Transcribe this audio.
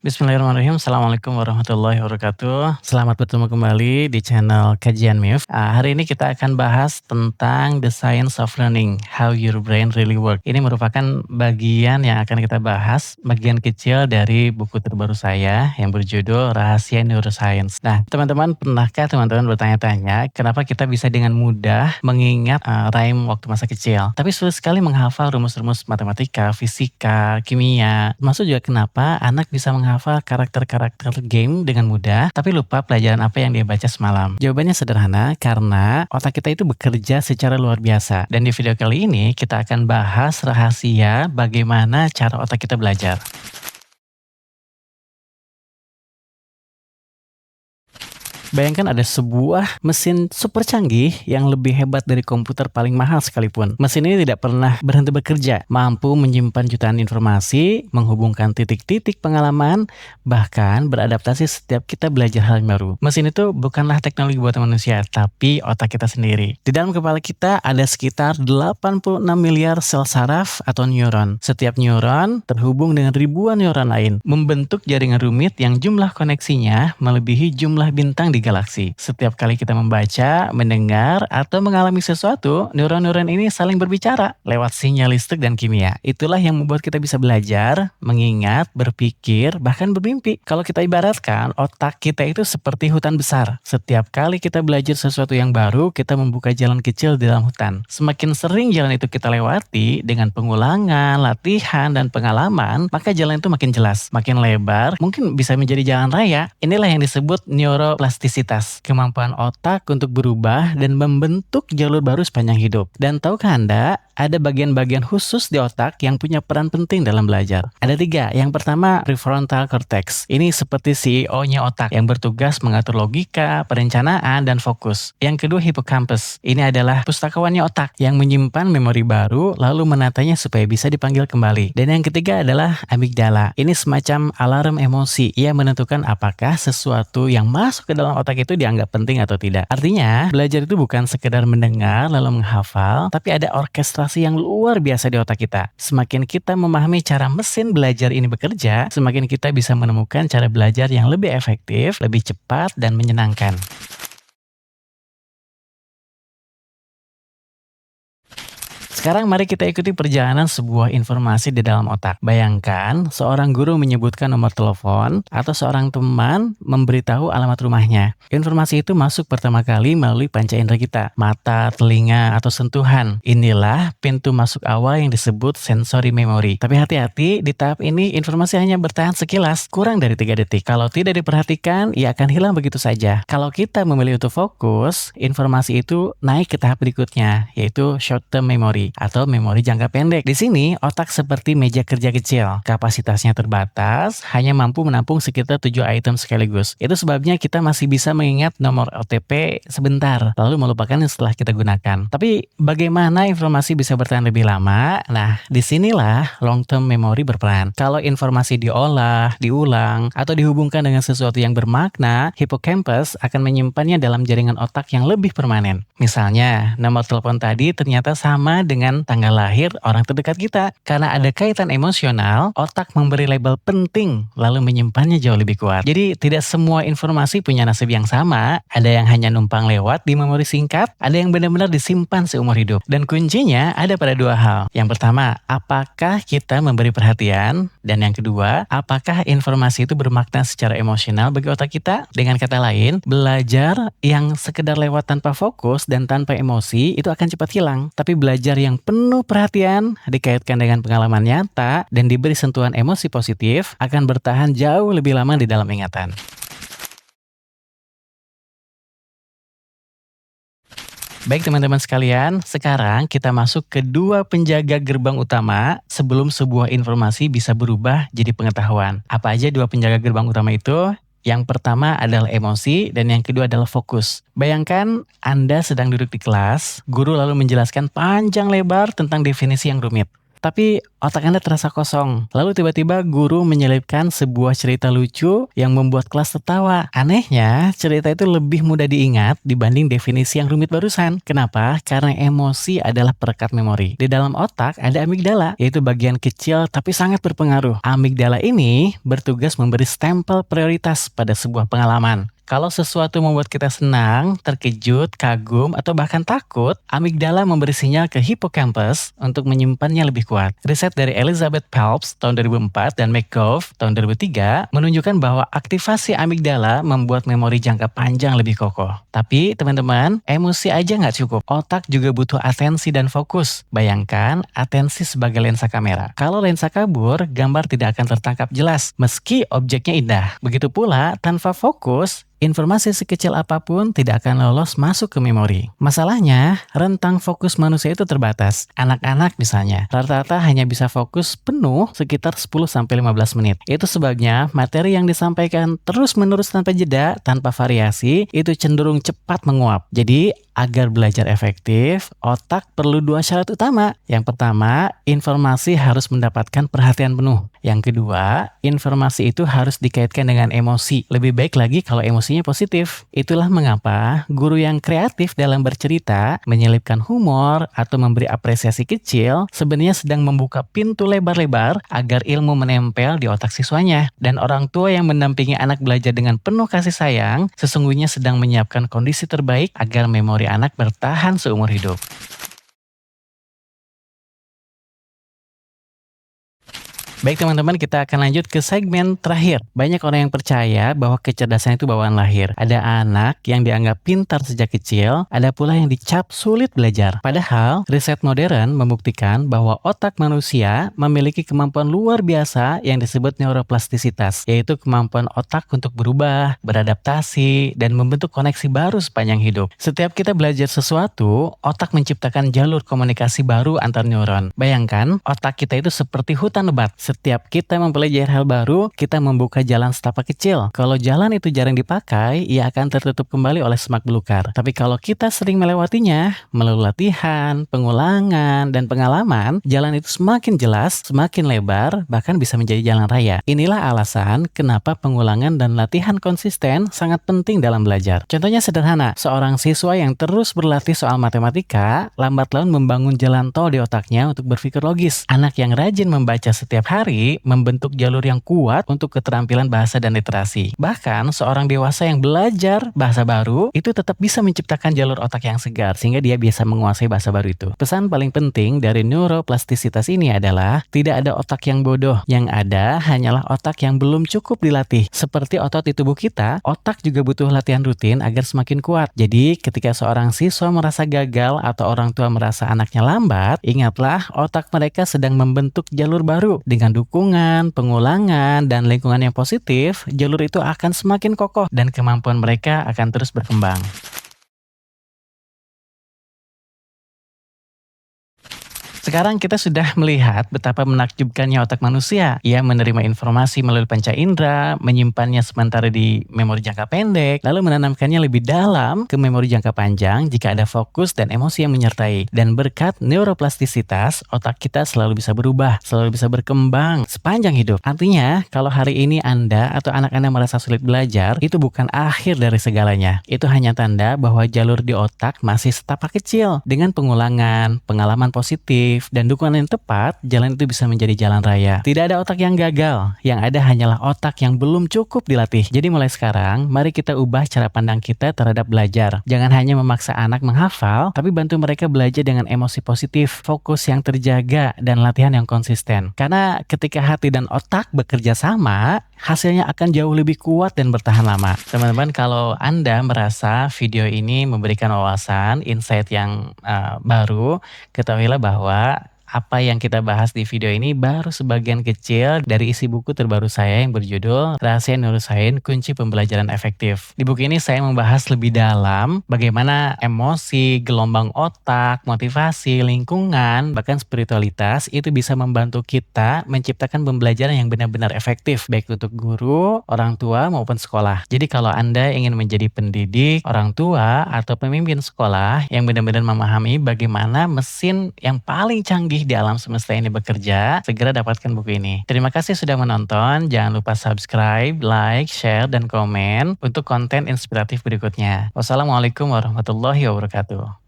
Bismillahirrahmanirrahim. Assalamualaikum warahmatullahi wabarakatuh. Selamat bertemu kembali di channel Kajian MIF. Hari ini kita akan bahas tentang the science of learning, how your brain really work. Ini merupakan bagian yang akan kita bahas, bagian kecil dari buku terbaru saya yang berjudul Rahasia Neuroscience. Nah, teman-teman, pernahkah teman-teman bertanya-tanya kenapa kita bisa dengan mudah mengingat rhyme waktu masa kecil, tapi sulit sekali menghafal rumus-rumus matematika, fisika, kimia, termasuk juga kenapa anak bisa menghafal karakter-karakter game dengan mudah, tapi lupa pelajaran apa yang dia baca semalam? Jawabannya sederhana, karena otak kita itu bekerja secara luar biasa. Dan di video kali ini, kita akan bahas rahasia bagaimana cara otak kita belajar. Bayangkan ada sebuah mesin super canggih yang lebih hebat dari komputer paling mahal sekalipun. Mesin ini tidak pernah berhenti bekerja, mampu menyimpan jutaan informasi, menghubungkan titik-titik pengalaman, bahkan beradaptasi setiap kita belajar hal yang baru. Mesin itu bukanlah teknologi buatan manusia, tapi otak kita sendiri. Di dalam kepala kita ada sekitar 86 miliar sel saraf atau neuron. Setiap neuron terhubung dengan ribuan neuron lain, membentuk jaringan rumit yang jumlah koneksinya melebihi jumlah bintang di galaksi. Setiap kali kita membaca, mendengar, atau mengalami sesuatu, neuron-neuron ini saling berbicara lewat sinyal listrik dan kimia. Itulah yang membuat kita bisa belajar, mengingat, berpikir, bahkan bermimpi. Kalau kita ibaratkan, otak kita itu seperti hutan besar. Setiap kali kita belajar sesuatu yang baru, kita membuka jalan kecil di dalam hutan. Semakin sering jalan itu kita lewati, dengan pengulangan, latihan, dan pengalaman, maka jalan itu makin jelas, makin lebar, mungkin bisa menjadi jalan raya. Inilah yang disebut neuroplastisitas, kemampuan otak untuk berubah dan membentuk jalur baru sepanjang hidup. Dan tahukah Anda, ada bagian-bagian khusus di otak yang punya peran penting dalam belajar. Ada 3. Yang pertama, prefrontal cortex. Ini seperti CEO-nya otak yang bertugas mengatur logika, perencanaan, dan fokus. Yang kedua, hippocampus. Ini adalah pustakawannya otak yang menyimpan memori baru lalu menatanya supaya bisa dipanggil kembali. Dan yang ketiga adalah amigdala. Ini semacam alarm emosi. Ia menentukan apakah sesuatu yang masuk ke dalam otak itu dianggap penting atau tidak. Artinya, belajar itu bukan sekedar mendengar lalu menghafal, tapi ada orkestrasi yang luar biasa di otak kita. Semakin kita memahami cara mesin belajar ini bekerja, semakin kita bisa menemukan cara belajar yang lebih efektif, lebih cepat, dan menyenangkan. Sekarang mari kita ikuti perjalanan sebuah informasi di dalam otak. Bayangkan seorang guru menyebutkan nomor telepon atau seorang teman memberitahu alamat rumahnya. Informasi itu masuk pertama kali melalui panca indera kita, mata, telinga, atau sentuhan. Inilah pintu masuk awal yang disebut sensory memory. Tapi hati-hati, di tahap ini informasi hanya bertahan sekilas, kurang dari 3 detik. Kalau tidak diperhatikan, ia akan hilang begitu saja. Kalau kita memilih untuk fokus, informasi itu naik ke tahap berikutnya, yaitu short term memory atau memori jangka pendek. Di sini, otak seperti meja kerja kecil. Kapasitasnya terbatas, hanya mampu menampung sekitar 7 item sekaligus. Itu sebabnya kita masih bisa mengingat nomor OTP sebentar, lalu melupakannya setelah kita gunakan. Tapi, bagaimana informasi bisa bertahan lebih lama? Nah, disinilah long term memory berperan. Kalau informasi diolah, diulang, atau dihubungkan dengan sesuatu yang bermakna, hippocampus akan menyimpannya dalam jaringan otak yang lebih permanen. Misalnya, nomor telepon tadi ternyata sama dengan tanggal lahir orang terdekat kita. Karena ada kaitan emosional, otak memberi label penting, lalu menyimpannya jauh lebih kuat. Jadi tidak semua informasi punya nasib yang sama. Ada yang hanya numpang lewat di memori singkat, ada yang benar-benar disimpan seumur hidup. Dan kuncinya ada pada 2 hal. Yang pertama, apakah kita memberi perhatian? Dan yang kedua, apakah informasi itu bermakna secara emosional bagi otak kita? Dengan kata lain, belajar yang sekedar lewat tanpa fokus dan tanpa emosi itu akan cepat hilang. Tapi belajar yang penuh perhatian, dikaitkan dengan pengalaman nyata, dan diberi sentuhan emosi positif, akan bertahan jauh lebih lama di dalam ingatan. Baik teman-teman sekalian, sekarang kita masuk ke 2 penjaga gerbang utama sebelum sebuah informasi bisa berubah jadi pengetahuan. Apa aja 2 penjaga gerbang utama itu? Yang pertama adalah emosi dan yang kedua adalah fokus. Bayangkan Anda sedang duduk di kelas, guru lalu menjelaskan panjang lebar tentang definisi yang rumit. tapi otak Anda terasa kosong. Lalu tiba-tiba guru menyelipkan sebuah cerita lucu yang membuat kelas tertawa. Anehnya, cerita itu lebih mudah diingat dibanding definisi yang rumit barusan. Kenapa? Karena emosi adalah perekat memori. Di dalam otak ada amigdala, yaitu bagian kecil tapi sangat berpengaruh. Amigdala ini bertugas memberi stempel prioritas pada sebuah pengalaman. Kalau sesuatu membuat kita senang, terkejut, kagum, atau bahkan takut, amigdala memberi sinyal ke hippocampus untuk menyimpannya lebih kuat. Riset dari Elizabeth Phelps tahun 2004 dan McGough tahun 2003 menunjukkan bahwa aktivasi amigdala membuat memori jangka panjang lebih kokoh. Tapi teman-teman, emosi aja nggak cukup. Otak juga butuh atensi dan fokus. Bayangkan atensi sebagai lensa kamera. Kalau lensa kabur, gambar tidak akan tertangkap jelas, meski objeknya indah. Begitu pula, tanpa fokus, informasi sekecil apapun tidak akan lolos masuk ke memori. Masalahnya, rentang fokus manusia itu terbatas. Anak-anak misalnya, rata-rata hanya bisa fokus penuh sekitar 10-15 menit. Itu sebabnya materi yang disampaikan terus-menerus tanpa jeda, tanpa variasi, itu cenderung cepat menguap. Jadi, agar belajar efektif, otak perlu 2 syarat utama. Yang pertama, informasi harus mendapatkan perhatian penuh. Yang kedua, informasi itu harus dikaitkan dengan emosi. Lebih baik lagi kalau emosinya positif. Itulah mengapa guru yang kreatif dalam bercerita, menyelipkan humor, atau memberi apresiasi kecil, sebenarnya sedang membuka pintu lebar-lebar agar ilmu menempel di otak siswanya. Dan orang tua yang mendampingi anak belajar dengan penuh kasih sayang, sesungguhnya sedang menyiapkan kondisi terbaik agar memori anak bertahan seumur hidup. Baik teman-teman, kita akan lanjut ke segmen terakhir. Banyak orang yang percaya bahwa kecerdasan itu bawaan lahir. Ada anak yang dianggap pintar sejak kecil, ada pula yang dicap sulit belajar. Padahal, riset modern membuktikan bahwa otak manusia memiliki kemampuan luar biasa yang disebut neuroplastisitas, yaitu kemampuan otak untuk berubah, beradaptasi, dan membentuk koneksi baru sepanjang hidup. Setiap kita belajar sesuatu, otak menciptakan jalur komunikasi baru antar neuron. Bayangkan, otak kita itu seperti hutan lebat. Setiap kita mempelajari hal baru, kita membuka jalan setapak kecil. Kalau jalan itu jarang dipakai, ia akan tertutup kembali oleh semak belukar. Tapi kalau kita sering melewatinya, melalui latihan, pengulangan, dan pengalaman, jalan itu semakin jelas, semakin lebar, bahkan bisa menjadi jalan raya. Inilah alasan kenapa pengulangan dan latihan konsisten sangat penting dalam belajar. Contohnya sederhana, seorang siswa yang terus berlatih soal matematika, lambat laun membangun jalan tol di otaknya untuk berpikir logis. Anak yang rajin membaca setiap hari membentuk jalur yang kuat untuk keterampilan bahasa dan literasi. Bahkan, seorang dewasa yang belajar bahasa baru itu tetap bisa menciptakan jalur otak yang segar sehingga dia bisa menguasai bahasa baru itu. Pesan paling penting dari neuroplastisitas ini adalah tidak ada otak yang bodoh. Yang ada hanyalah otak yang belum cukup dilatih. Seperti otot di tubuh kita, otak juga butuh latihan rutin agar semakin kuat. Jadi, ketika seorang siswa merasa gagal atau orang tua merasa anaknya lambat, ingatlah otak mereka sedang membentuk jalur baru. Dengan dukungan, pengulangan, dan lingkungan yang positif, jalur itu akan semakin kokoh dan kemampuan mereka akan terus berkembang. Sekarang kita sudah melihat betapa menakjubkannya otak manusia. Ia menerima informasi melalui panca indera, menyimpannya sementara di memori jangka pendek, lalu menanamkannya lebih dalam ke memori jangka panjang jika ada fokus dan emosi yang menyertai. Dan berkat neuroplastisitas, otak kita selalu bisa berubah, selalu bisa berkembang sepanjang hidup. Artinya, kalau hari ini Anda atau anak Anda merasa sulit belajar, itu bukan akhir dari segalanya. Itu hanya tanda bahwa jalur di otak masih setapak kecil. Dengan pengulangan, pengalaman positif, dan dukungan yang tepat, jalan itu bisa menjadi jalan raya. Tidak ada otak yang gagal, yang ada hanyalah otak yang belum cukup dilatih. Jadi mulai sekarang, mari kita ubah cara pandang kita terhadap belajar. Jangan hanya memaksa anak menghafal, tapi bantu mereka belajar dengan emosi positif, fokus yang terjaga, dan latihan yang konsisten. Karena ketika hati dan otak bekerja sama, hasilnya akan jauh lebih kuat dan bertahan lama. Teman-teman, kalau Anda merasa video ini memberikan wawasan, insight yang baru, ketahuilah bahwa apa yang kita bahas di video ini baru sebagian kecil dari isi buku terbaru saya yang berjudul Rahasia Neuroscience Kunci Pembelajaran Efektif. Di buku ini saya membahas lebih dalam bagaimana emosi, gelombang otak, motivasi, lingkungan, bahkan spiritualitas itu bisa membantu kita menciptakan pembelajaran yang benar-benar efektif, baik untuk guru, orang tua, maupun sekolah. Jadi kalau Anda ingin menjadi pendidik, orang tua, atau pemimpin sekolah yang benar-benar memahami bagaimana mesin yang paling canggih letih di alam semesta ini bekerja, segera dapatkan buku ini. Terima kasih sudah menonton. Jangan lupa subscribe, like, share, dan komen untuk konten inspiratif berikutnya. Wassalamualaikum warahmatullahi wabarakatuh.